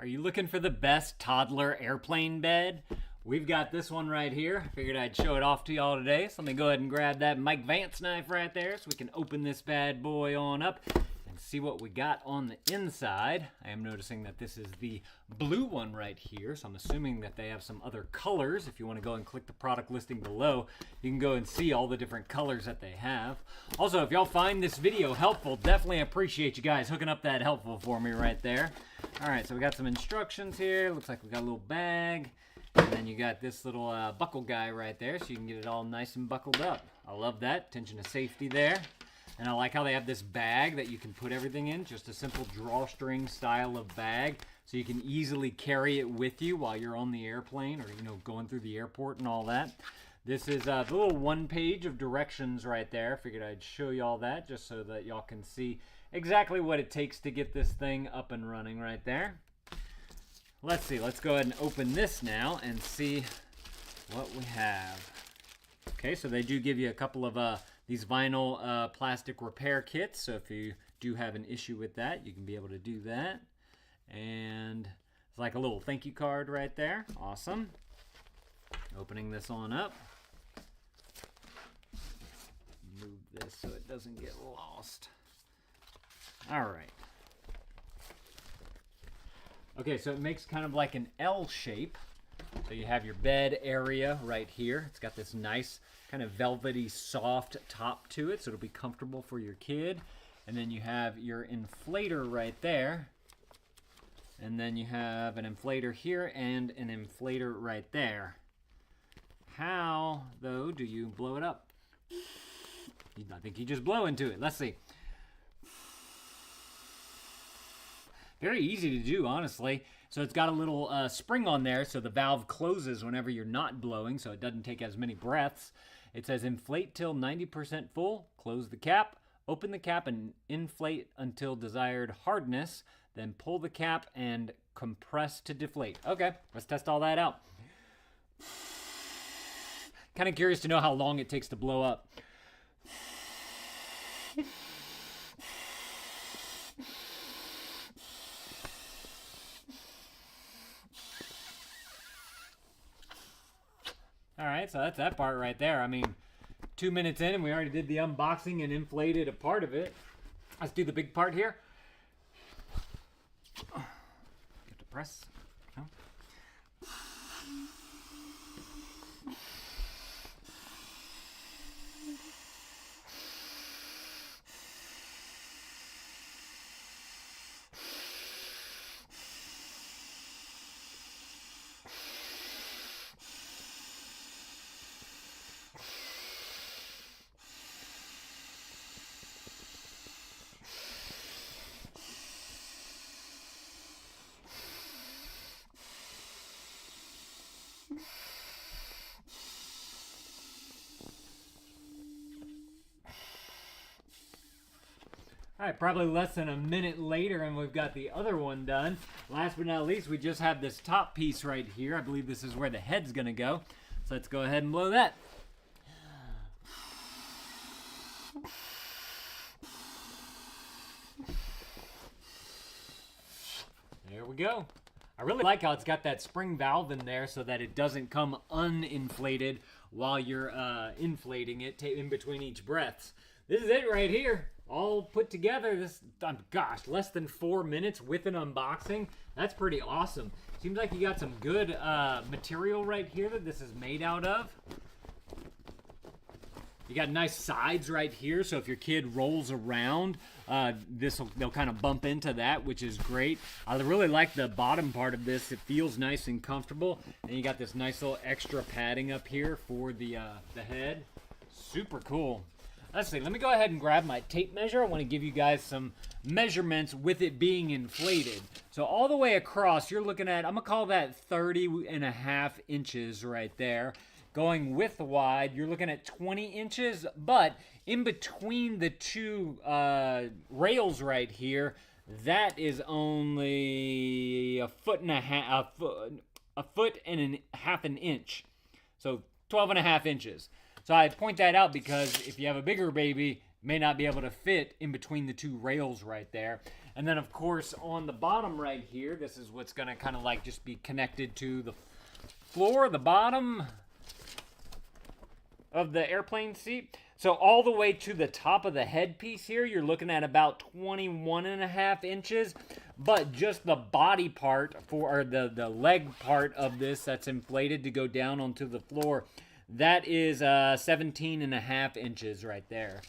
Are you looking for the best toddler airplane bed? We've got this one right here. Figured I'd show it off to y'all today. So let me go ahead and grab that Mike Vance knife right there so we can open this bad boy on up and see what we got on the inside. I am noticing that this is the blue one right here, so I'm assuming that they have some other colors. If you want to go and click the product listing below, you can go and see all the different colors that they have. Also, if y'all find this video helpful, definitely appreciate you guys hooking up that helpful for me right there. All right, so we got some instructions here. Looks like we got a little bag. And then you got this little buckle guy right there, so you can get it all nice and buckled up. I love that. Attention to safety there. And I like how they have this bag that you can put everything in. Just a simple drawstring style of bag, so you can easily carry it with you while you're on the airplane or, going through the airport and all that. This is the little one page of directions right there. Figured I'd show y'all that just so that y'all can see exactly what it takes to get this thing up and running right there. Let's see, let's go ahead and open this now and see what we have. Okay, so they do give you a couple of these vinyl plastic repair kits, so if you do have an issue with that, you can be able to do that. And it's like a little thank you card right there. Awesome. Opening this on up. Move this so it doesn't get lost. All right. Okay, so it makes kind of like an L shape. So you have your bed area right here. It's got this nice kind of velvety soft top to it, so it'll be comfortable for your kid. And then you have your inflator right there. And then you have an inflator here and an inflator right there. How, though, do you blow it up? I think you just blow into it. Let's see. Very easy to do, honestly. So it's got a little spring on there, so the valve closes whenever you're not blowing, so it doesn't take as many breaths. It says inflate till 90% full, close the cap, open the cap and inflate until desired hardness, then pull the cap and compress to deflate. Okay, let's test all that out. Kind of curious to know how long it takes to blow up. All right, so that's that part right there. I mean, 2 minutes in and we already did the unboxing and inflated a part of it. Let's do the big part here. Get to press. No. All right, probably less than a minute later and we've got the other one done. Last but not least, we just have this top piece right here. I believe this is where the head's gonna go. So let's go ahead and blow that. There we go. I really like how it's got that spring valve in there so that it doesn't come uninflated while you're inflating it in between each breaths. This is it right here. All put together, this, gosh, less than 4 minutes with an unboxing. That's pretty awesome. Seems like you got some good material right here that this is made out of. You got nice sides right here, so if your kid rolls around, they'll kind of bump into that, which is great. I really like the bottom part of this. It feels nice and comfortable. And you got this nice little extra padding up here for the head. Super cool. Let's see, let me go ahead and grab my tape measure. I want to give you guys some measurements with it being inflated. So all the way across, you're looking at, I'm going to call that 30.5 inches right there. Going width wide, you're looking at 20 inches, but in between the two rails right here, that is only a foot and a half an inch. So 12.5 inches. So I point that out because if you have a bigger baby, may not be able to fit in between the two rails right there. And then of course on the bottom right here, this is what's gonna kind of like just be connected to the floor, the bottom of the airplane seat. So all the way to the top of the headpiece here, you're looking at about 21.5 inches. But just the body part or the leg part of this that's inflated to go down onto the floor, that is 17.5 inches right there.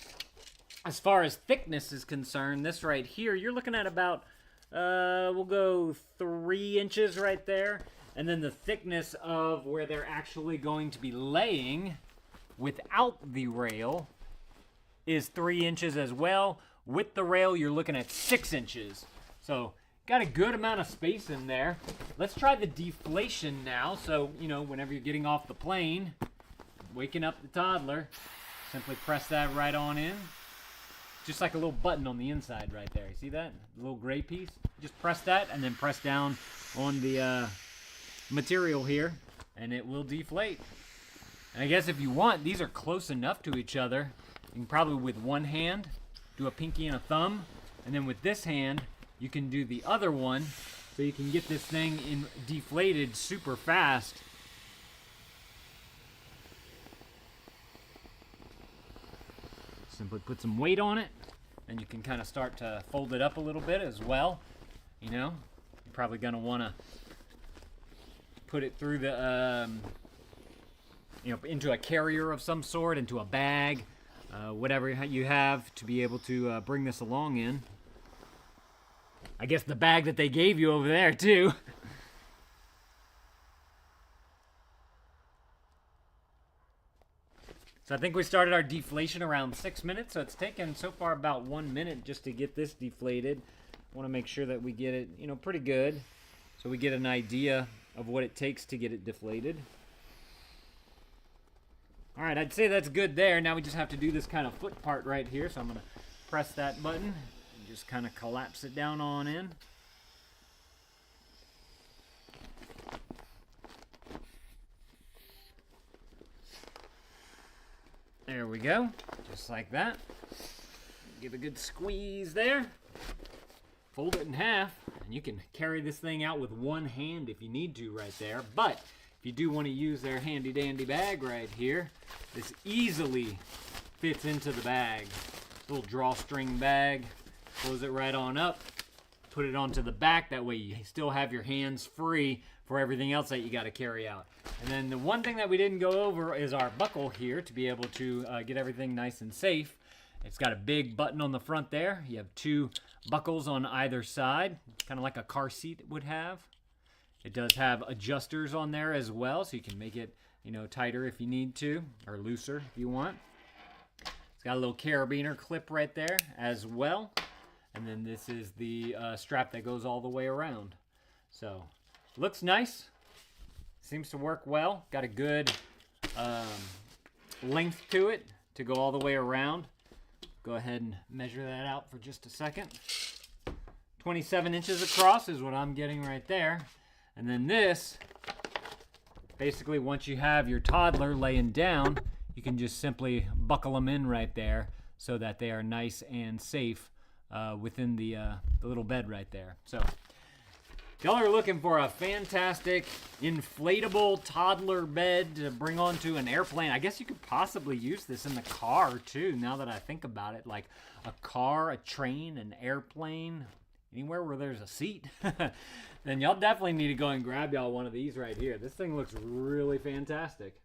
As far as thickness is concerned, this right here, you're looking at about, we'll go 3 inches right there. And then the thickness of where they're actually going to be laying without the rail is 3 inches as well. With the rail, you're looking at 6 inches. So got a good amount of space in there. Let's try the deflation now. So, you know, whenever you're getting off the plane, waking up the toddler, simply press that right on in. Just like a little button on the inside right there. You see that? The little gray piece? Just press that and then press down on the material here and it will deflate. And I guess if you want, these are close enough to each other. You can probably with one hand do a pinky and a thumb, and then with this hand you can do the other one, so you can get this thing deflated super fast. Simply put some weight on it, and you can kind of start to fold it up a little bit as well. You know, you're probably going to want to put it through the into a carrier of some sort, into a bag, whatever you have to be able to bring this along in. I guess the bag that they gave you over there too. So I think we started our deflation around 6 minutes, so it's taken so far about 1 minute just to get this deflated. I want to make sure that we get it, you know, pretty good, so we get an idea of what it takes to get it deflated. All right, I'd say that's good there. Now we just have to do this kind of foot part right here. So I'm going to press that button and just kind of collapse it down on in. There we go, just like that. Give a good squeeze there. Fold it in half, and you can carry this thing out with one hand if you need to right there. But if you do want to use their handy dandy bag right here, this easily fits into the bag. Little drawstring bag, close it right on up, put it onto the back, that way you still have your hands free for everything else that you got to carry out. And then the one thing that we didn't go over is our buckle here to be able to get everything nice and safe. It's got a big button on the front there. You have two buckles on either side, kind of like a car seat would have. It does have adjusters on there as well, so you can make it, you know, tighter if you need to, or looser if you want. It's got a little carabiner clip right there as well. And then this is the strap that goes all the way around. So, looks nice. Seems to work well. Got a good length to it to go all the way around. Go ahead and measure that out for just a second. 27 inches across is what I'm getting right there. And then this, basically once you have your toddler laying down, you can just simply buckle them in right there so that they are nice and safe within the little bed right there. So y'all are looking for a fantastic inflatable toddler bed to bring onto an airplane. I guess you could possibly use this in the car too, now that I think about it. Like a car, a train, an airplane, anywhere where there's a seat. Then y'all definitely need to go and grab y'all one of these right here. This thing looks really fantastic.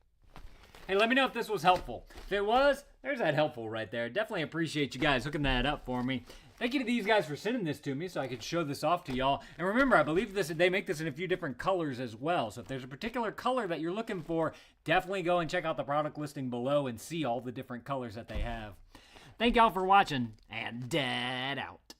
Hey, let me know if this was helpful. If it was, there's that helpful right there. Definitely appreciate you guys hooking that up for me. Thank you to these guys for sending this to me so I could show this off to y'all. And remember, I believe they make this in a few different colors as well. So if there's a particular color that you're looking for, definitely go and check out the product listing below and see all the different colors that they have. Thank y'all for watching, and Dad out.